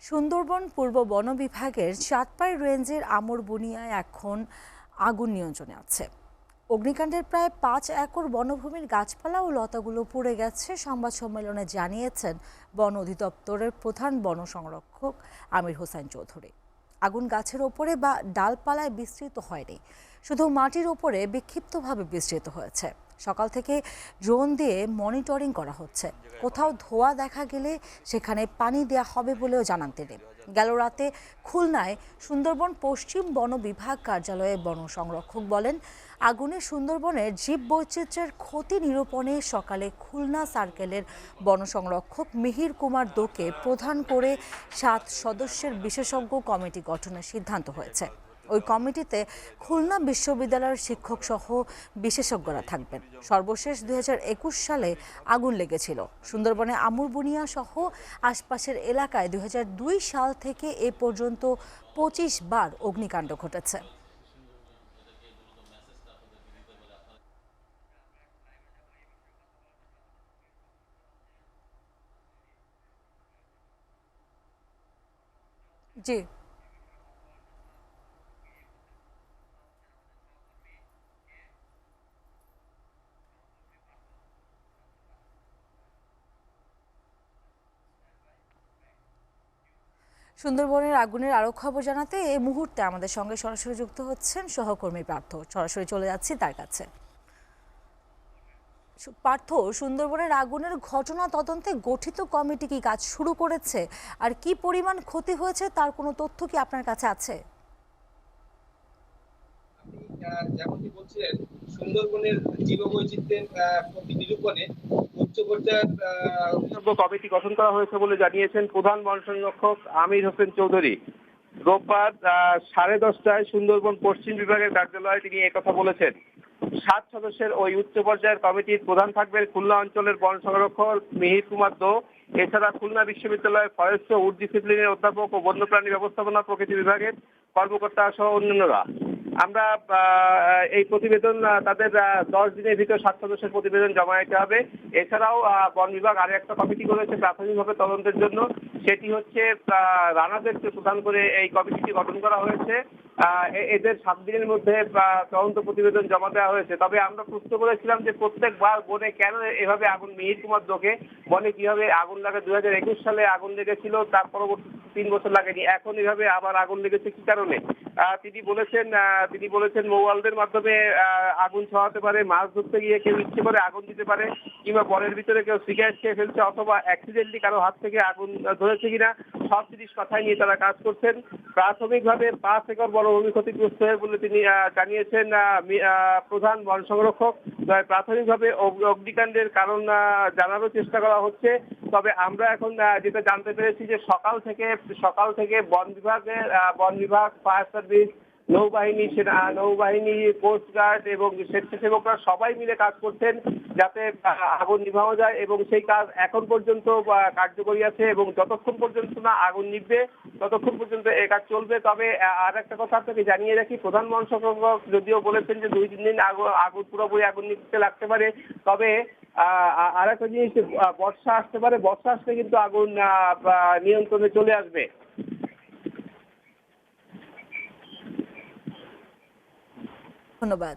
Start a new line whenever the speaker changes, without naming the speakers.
সুন্দরবন পূর্ব বন বিভাগের চাঁদপাই রেঞ্জের আমরবুনিয়ায় এখন আগুন নিয়ন্ত্রণে আছে। অগ্নিকাণ্ডের প্রায় 5 একর বনভূমির গাছপালা ও লতাগুলো পুড়ে গেছে। সংবাদ সম্মেলনে জানিয়েছেন বন অধিদপ্তরের প্রধান বন সংরক্ষক আমির হোসেন চৌধুরী। আগুন গাছের ওপরে বা ডালপালায় বিস্তৃত হয়নি, শুধু মাটির ওপরে বিক্ষিপ্তভাবে বিস্তৃত হয়েছে। সকাল থেকে ড্রোন দিয়ে মনিটরিং করা হচ্ছে। কোথাও ধোঁয়া দেখা গেলে সেখানে পানি দেওয়া হবে বলেও জানান তিনি। গেল রাতে খুলনায় সুন্দরবন পশ্চিম বন বিভাগ কার্যালয়ে বন সংরক্ষক বলেন, আগুনে সুন্দরবনের জীববৈচিত্র্যের ক্ষতি নিরূপণে সকালে খুলনা সার্কেলের বন সংরক্ষক মিহির কুমার দোকে প্রধান করে 7 সদস্যের বিশেষজ্ঞ কমিটি গঠনের সিদ্ধান্ত হয়েছে। ওই কমিটিতে খুলনা বিশ্ববিদ্যালয়ের শিক্ষক সহ বিশেষজ্ঞরা থাকবেন। সর্বশেষ 2021 সালে আগুন লেগেছিল সুন্দরবনে আমরবুনিয়া সহ আশপাশের এলাকায়। 2002 সাল থেকে এ পর্যন্ত 25 বার অগ্নিকাণ্ড ঘটেছে। জি, সুন্দরবনের আগুনের আরো খবর জানাতে এই মুহূর্তে আমাদের সঙ্গে সরাসরি যুক্ত হচ্ছেন সহকর্মী পার্থ। সরাসরি চলে যাচ্ছি তার কাছে। পার্থ, সুন্দরবনের আগুনের ঘটনা তদন্তে গঠিত কমিটি কি কাজ শুরু করেছে? আর কি পরিমাণ ক্ষতি হয়েছে তার কোনো তথ্য কি আপনার কাছে আছে?
যেমনটি বলছিলেন, সুন্দরবনের জীববৈচিত্র্যের ক্ষতি নিরূপণে উচ্চ পর্যায়ের বিশেষজ্ঞ কমিটি গঠন করা হয়েছে বলে জানিয়েছেন প্রধান বন সংরক্ষক আমির হোসেন চৌধুরী। রোববার 10:30টায় সুন্দরবন পশ্চিম বিভাগের কার্যালয়ে তিনি একথা বলেছেন। 7 সদস্যের ওই উচ্চ পর্যায়ের কমিটির প্রধান থাকবেন খুলনা অঞ্চলের বন সংরক্ষক মিহির কুমার দো। এছাড়া খুলনা বিশ্ববিদ্যালয়ের ফরেস্ট ও উড ডিসিপ্লিনের অধ্যাপক ও বন্যপ্রাণী ব্যবস্থাপনা প্রকৃতি বিভাগের কর্মকর্তা সহ অন্যান্যরা। আমরা এই প্রতিবেদন তাদের 10 দিনের ভিতর 7 সদস্যের প্রতিবেদন জমা দিতে হবে। এছাড়াও বন বিভাগ আরো একটা কমিটি করেছে প্রাথমিকভাবে তদন্তের জন্য। সেটি হচ্ছে রানাদেরকে প্রধান করে এই কমিটিটি গঠন করা হয়েছে। এদের 7 দিনের মধ্যে তদন্ত প্রতিবেদন জমা দেওয়া হয়েছে। তবে আমরা প্রশ্ন করেছিলাম যে প্রত্যেকবার বনে কেন এভাবে আগুন, মিহির কুমার দোকে বনে কিভাবে আগুন লাগে, 2021 সালে আগুন লেগেছিল, তার পরবর্তী 3 বছর লাগেনি, এখন এভাবে আবার আগুন লেগেছে কি কারণে? তিনি বলেছেন মৌয়ালদের মাধ্যমে আগুন ছড়াতে পারে, মাছ ধরতে গিয়ে কেউ ইচ্ছে করে আগুন দিতে পারে, কিংবা বনের ভিতরে কেউ সিগারেট খেয়ে ফেলছে, অথবা অ্যাক্সিডেন্টলি কারো হাত থেকে আগুন ধরেছে কিনা, সব জিনিস মাথায় নিয়ে তারা কাজ করছেন। প্রাথমিকভাবে 5 একর বনভূমি ক্ষতিগ্রস্ত হয়ে বলে তিনি জানিয়েছেন প্রধান বন সংরক্ষক। প্রাথমিকভাবে অগ্নিকাণ্ডের কারণ জানারও চেষ্টা করা হচ্ছে। তবে আমরা এখন যেটা জানতে পেরেছি যে সকাল থেকে বন বিভাগ, ফায়ার সার্ভিস, নৌবাহিনী, কোস্টগার্ড এবং স্বেচ্ছাসেবকরা সবাই মিলে কাজ করছেন যাতে আগুন নিভানো যায়, এবং সেই কাজ এখন পর্যন্ত কার্যকরী আছে, এবং যতক্ষণ পর্যন্ত না আগুন নিভবে ততক্ষণ পর্যন্ত এই কাজ চলবে। তবে আর একটা কথা আপনাকে জানিয়ে রাখি, প্রধান বন সংরক্ষক যদিও বলেছেন যে 2-3 দিন আগুন পুরোপুরি আগুন নিভতে লাগতে পারে, তবে আর একটা জিনিস, বর্ষা আসতে পারে, বর্ষা আসলে কিন্তু আগুন নিয়ন্ত্রণে চলে আসবে।
ধন্যবাদ।